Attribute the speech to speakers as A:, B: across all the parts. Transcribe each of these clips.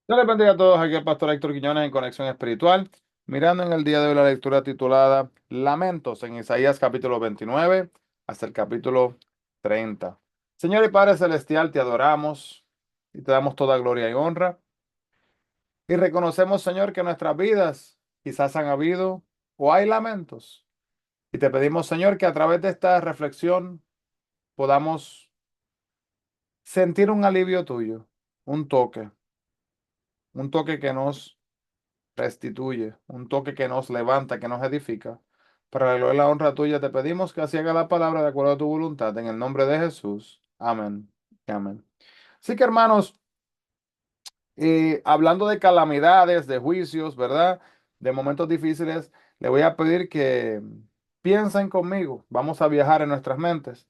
A: Dios les bendiga a todos. Aquí el pastor Héctor Quiñones en Conexión Espiritual, mirando en el día de hoy la lectura titulada Lamentos en Isaías capítulo 29 hasta el capítulo 30. Señor y Padre Celestial, te adoramos y te damos toda gloria y honra. Y reconocemos, Señor, que en nuestras vidas quizás han habido o hay lamentos. Y te pedimos, Señor, que a través de esta reflexión podamos sentir un alivio tuyo, un toque, un toque que nos restituye, un toque que nos levanta, que nos edifica. Para la gloria y la honra tuya te pedimos que así haga la palabra de acuerdo a tu voluntad, en el nombre de Jesús. Amén. Y amén. Así que hermanos, hablando de calamidades, de juicios, ¿verdad? De momentos difíciles, le voy a pedir que piensen conmigo. Vamos a viajar en nuestras mentes.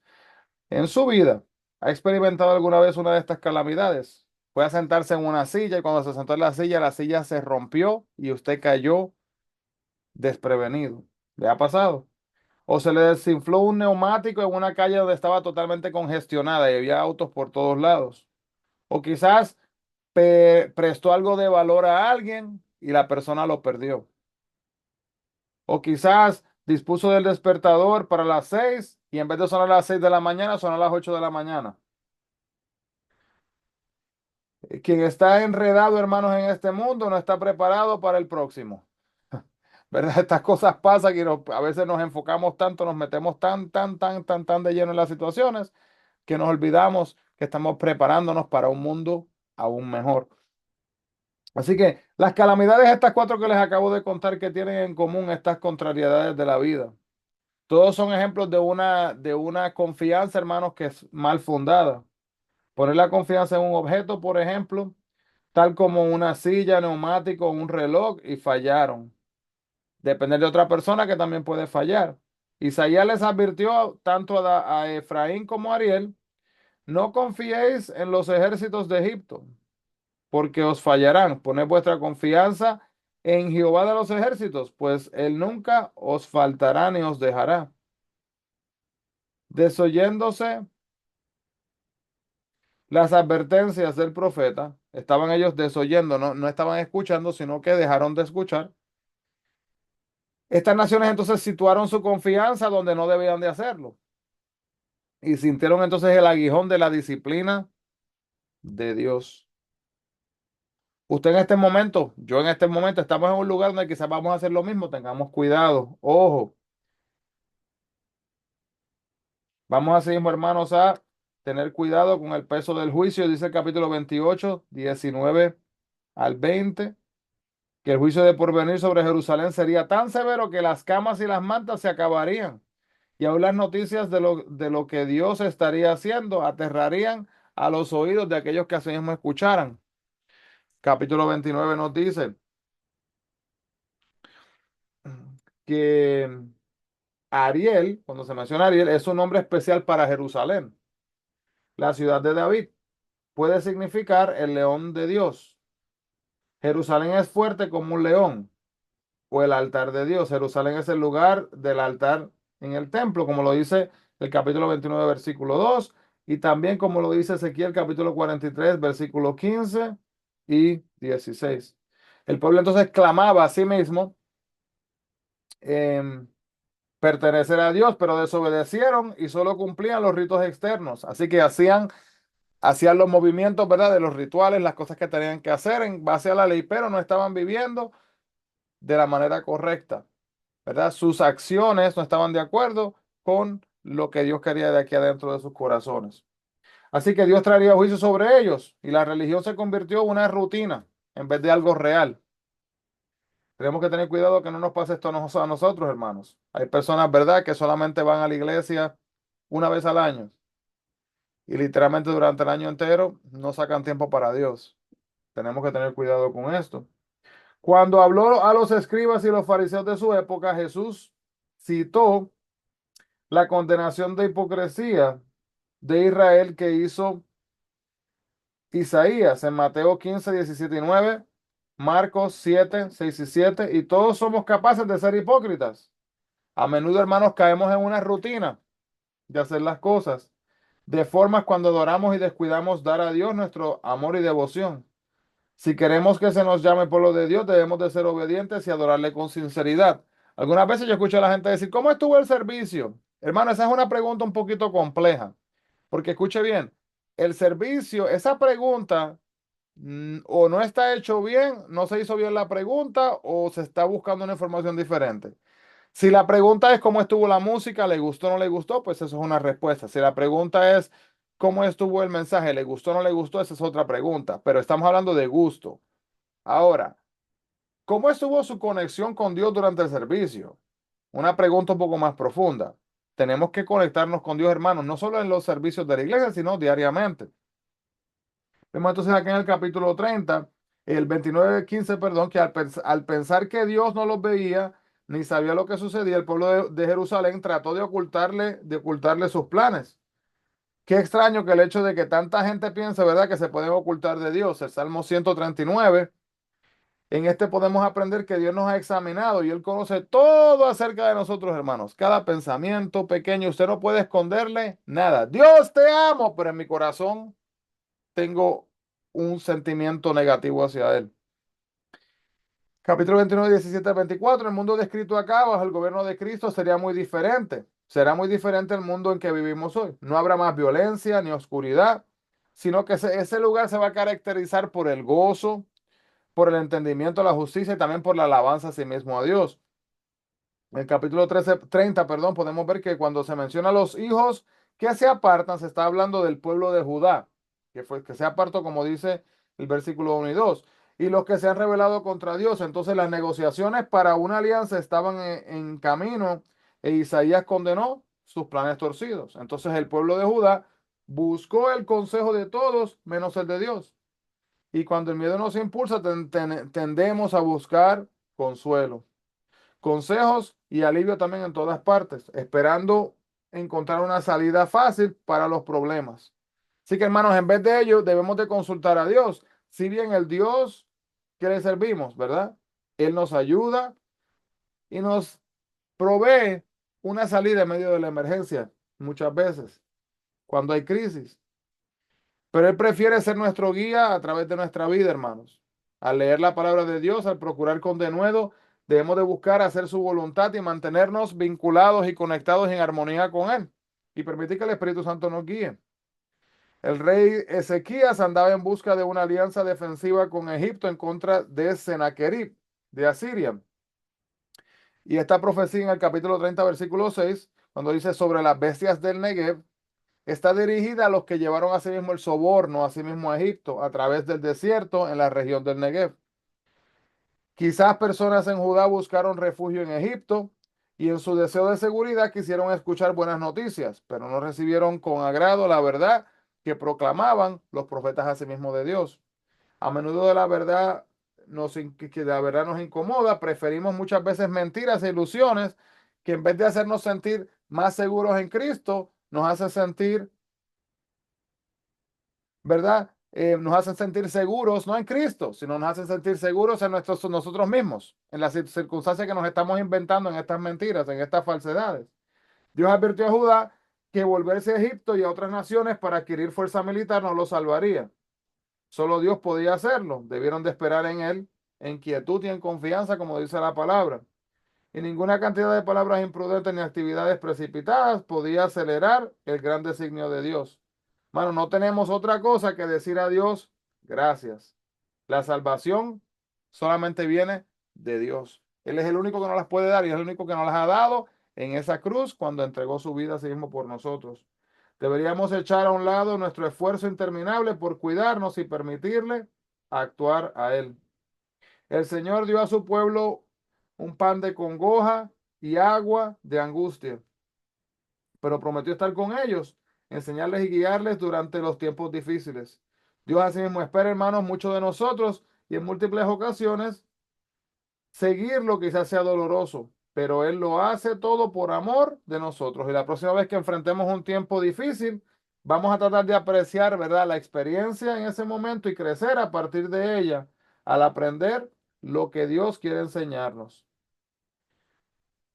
A: En su vida, ¿ha experimentado alguna vez una de estas calamidades? Fue a sentarse en una silla y cuando se sentó en la silla se rompió y usted cayó desprevenido. ¿Le ha pasado? O se le desinfló un neumático en una calle donde estaba totalmente congestionada y había autos por todos lados. O quizás prestó algo de valor a alguien y la persona lo perdió. O quizás dispuso del despertador para las 6 y en vez de sonar a las 6 de la mañana, sonó a las 8 de la mañana. Quien está enredado, hermanos, en este mundo no está preparado para el próximo. ¿Verdad? Estas cosas pasan y a veces nos enfocamos tanto, nos metemos tan de lleno en las situaciones que nos olvidamos que estamos preparándonos para un mundo aún mejor. Así que las calamidades, estas cuatro que les acabo de contar, que tienen en común estas contrariedades de la vida. Todos son ejemplos de una confianza, hermanos, que es mal fundada. Poner la confianza en un objeto, por ejemplo, tal como una silla, neumático, un reloj, y fallaron. Depender de otra persona que también puede fallar. Isaías les advirtió tanto a Efraín como a Ariel, no confiéis en los ejércitos de Egipto, porque os fallarán. Poned vuestra confianza en Jehová de los ejércitos, pues él nunca os faltará ni os dejará. Desoyéndose las advertencias del profeta, estaban ellos desoyendo, no estaban escuchando, sino que dejaron de escuchar. Estas naciones entonces situaron su confianza donde no debían de hacerlo y sintieron entonces el aguijón de la disciplina de Dios. Usted en este momento, yo en este momento, estamos en un lugar donde quizás vamos a hacer lo mismo, tengamos cuidado, ojo, vamos así mismo, hermanos, a tener cuidado con el peso del juicio, dice el capítulo 28, 19 al 20, que el juicio de porvenir sobre Jerusalén sería tan severo que las camas y las mantas se acabarían, y aún las noticias de lo que Dios estaría haciendo aterrarían a los oídos de aquellos que así mismo escucharan. Capítulo 29 nos dice que Ariel, cuando se menciona Ariel, es un nombre especial para Jerusalén, la ciudad de David. Puede significar el león de Dios. Jerusalén es fuerte como un león o el altar de Dios. Jerusalén es el lugar del altar en el templo, como lo dice el capítulo 29, versículo 2, y también como lo dice Ezequiel, capítulo 43, versículo 15 y 16. El pueblo entonces clamaba a sí mismo pertenecer a Dios, pero desobedecieron y solo cumplían los ritos externos. Así que hacían los movimientos, ¿verdad? De los rituales, las cosas que tenían que hacer en base a la ley, pero no estaban viviendo de la manera correcta, ¿verdad? Sus acciones no estaban de acuerdo con lo que Dios quería de aquí adentro de sus corazones. Así que Dios traería juicio sobre ellos y la religión se convirtió en una rutina en vez de algo real. Tenemos que tener cuidado que no nos pase esto a nosotros, hermanos. Hay personas, ¿verdad?, que solamente van a la iglesia una vez al año y literalmente durante el año entero no sacan tiempo para Dios. Tenemos que tener cuidado con esto. Cuando habló a los escribas y los fariseos de su época, Jesús citó la condenación de hipocresía de Israel que hizo Isaías en Mateo 15, 17 y 9, Marcos 7, 6 y 7, y todos somos capaces de ser hipócritas. A menudo, hermanos, caemos en una rutina de hacer las cosas de formas cuando adoramos y descuidamos dar a Dios nuestro amor y devoción. Si queremos que se nos llame pueblo de Dios, debemos de ser obedientes y adorarle con sinceridad. Algunas veces yo escucho a la gente decir, ¿cómo estuvo el servicio? Hermano, esa es una pregunta un poquito compleja, porque escuche bien, el servicio, esa pregunta o no está hecho bien, no se hizo bien la pregunta, o se está buscando una información diferente. Si la pregunta es cómo estuvo la música, le gustó o no le gustó, pues eso es una respuesta. Si la pregunta es cómo estuvo el mensaje, le gustó o no le gustó, esa es otra pregunta. Pero estamos hablando de gusto. Ahora, ¿cómo estuvo su conexión con Dios durante el servicio? Una pregunta un poco más profunda. Tenemos que conectarnos con Dios, hermanos, no solo en los servicios de la iglesia, sino diariamente. Vemos entonces aquí en el capítulo 30, el 29:15, perdón, que al pensar que Dios no los veía ni sabía lo que sucedía, el pueblo de Jerusalén trató de ocultarle sus planes. Qué extraño que el hecho de que tanta gente piense, ¿verdad?, que se pueden ocultar de Dios. El Salmo 139, en este podemos aprender que Dios nos ha examinado y Él conoce todo acerca de nosotros, hermanos. Cada pensamiento pequeño, usted no puede esconderle nada. Dios te amo, pero en mi corazón tengo un sentimiento negativo hacia él. Capítulo 29, 17 al 24. El mundo descrito acá bajo el gobierno de Cristo sería muy diferente. Será muy diferente el mundo en que vivimos hoy. No habrá más violencia ni oscuridad, sino que ese lugar se va a caracterizar por el gozo, por el entendimiento, la justicia y también por la alabanza a sí mismo a Dios. En el capítulo 30, perdón, podemos ver que cuando se menciona a los hijos que se apartan, se está hablando del pueblo de Judá, que se apartó, como dice el versículo 1 y 2, y los que se han rebelado contra Dios. Entonces las negociaciones para una alianza estaban en camino e Isaías condenó sus planes torcidos. Entonces el pueblo de Judá buscó el consejo de todos menos el de Dios. Y cuando el miedo nos impulsa, tendemos a buscar consuelo, consejos y alivio también en todas partes, esperando encontrar una salida fácil para los problemas. Así que, hermanos, en vez de ello, debemos de consultar a Dios. Si bien el Dios que le servimos, ¿verdad? Él nos ayuda y nos provee una salida en medio de la emergencia, muchas veces, cuando hay crisis. Pero Él prefiere ser nuestro guía a través de nuestra vida, hermanos. Al leer la palabra de Dios, al procurar con denuedo, debemos de buscar hacer su voluntad y mantenernos vinculados y conectados en armonía con Él. Y permitir que el Espíritu Santo nos guíe. El rey Ezequías andaba en busca de una alianza defensiva con Egipto en contra de Sennacherib, de Asiria. Y esta profecía en el capítulo 30, versículo 6, cuando dice sobre las bestias del Negev, está dirigida a los que llevaron a sí mismo el soborno, a sí mismo a Egipto, a través del desierto en la región del Negev. Quizás personas en Judá buscaron refugio en Egipto y en su deseo de seguridad quisieron escuchar buenas noticias, pero no recibieron con agrado la verdad que proclamaban los profetas a sí mismo de Dios. A menudo de la verdad que la verdad nos incomoda, preferimos muchas veces mentiras e ilusiones que en vez de hacernos sentir más seguros en Cristo, nos hace sentir, ¿verdad? Nos hacen sentir seguros, no en Cristo, sino nos hacen sentir seguros en nosotros mismos, en las circunstancias que nos estamos inventando, en estas mentiras, en estas falsedades. Dios advirtió a Judá que volverse a Egipto y a otras naciones para adquirir fuerza militar no lo salvaría. Solo Dios podía hacerlo. Debieron de esperar en Él, en quietud y en confianza, como dice la palabra. Y ninguna cantidad de palabras imprudentes ni actividades precipitadas podía acelerar el gran designio de Dios. Mano, no tenemos otra cosa que decir a Dios, gracias. La salvación solamente viene de Dios. Él es el único que nos las puede dar y es el único que nos las ha dado en esa cruz cuando entregó su vida a sí mismo por nosotros. Deberíamos echar a un lado nuestro esfuerzo interminable por cuidarnos y permitirle actuar a Él. El Señor dio a su pueblo un pan de congoja y agua de angustia, pero prometió estar con ellos, enseñarles y guiarles durante los tiempos difíciles. Dios asimismo espera, hermanos, mucho de nosotros y en múltiples ocasiones seguirlo quizás sea doloroso, pero Él lo hace todo por amor de nosotros. Y la próxima vez que enfrentemos un tiempo difícil, vamos a tratar de apreciar, ¿verdad?, la experiencia en ese momento y crecer a partir de ella al aprender lo que Dios quiere enseñarnos.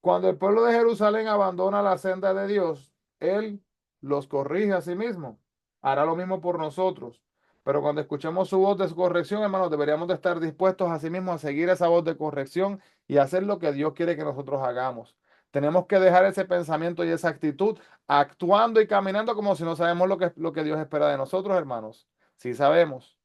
A: Cuando el pueblo de Jerusalén abandona la senda de Dios, Él los corrige a sí mismo. Hará lo mismo por nosotros. Pero cuando escuchemos su voz de corrección, hermanos, deberíamos de estar dispuestos a sí mismos a seguir esa voz de corrección y hacer lo que Dios quiere que nosotros hagamos. Tenemos que dejar ese pensamiento y esa actitud actuando y caminando como si no sabemos lo que Dios espera de nosotros, hermanos. Sí sabemos.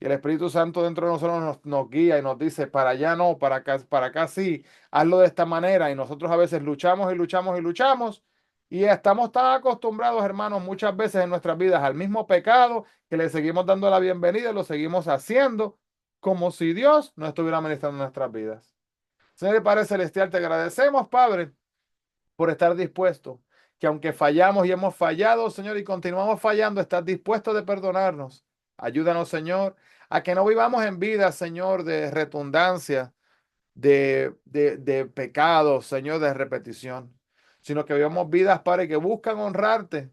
A: Y el Espíritu Santo dentro de nosotros nos guía y nos dice, para allá no, para acá sí, hazlo de esta manera. Y nosotros a veces luchamos y luchamos y luchamos. Y estamos tan acostumbrados, hermanos, muchas veces en nuestras vidas al mismo pecado que le seguimos dando la bienvenida y lo seguimos haciendo como si Dios no estuviera ministrando en nuestras vidas. Señor y Padre Celestial, te agradecemos, Padre, por estar dispuesto, que aunque fallamos y hemos fallado, Señor, y continuamos fallando, estás dispuesto de perdonarnos. Ayúdanos, Señor, a que no vivamos en vida, Señor, de redundancia, de pecados, Señor, de repetición, sino que vivamos vidas, Padre, que buscan honrarte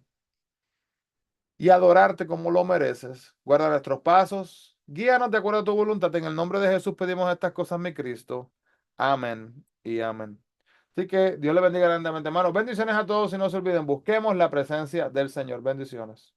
A: y adorarte como lo mereces. Guarda nuestros pasos, guíanos de acuerdo a tu voluntad. En el nombre de Jesús pedimos estas cosas, mi Cristo. Amén y amén. Así que Dios le bendiga grandemente, hermanos. Bendiciones a todos y no se olviden, busquemos la presencia del Señor. Bendiciones.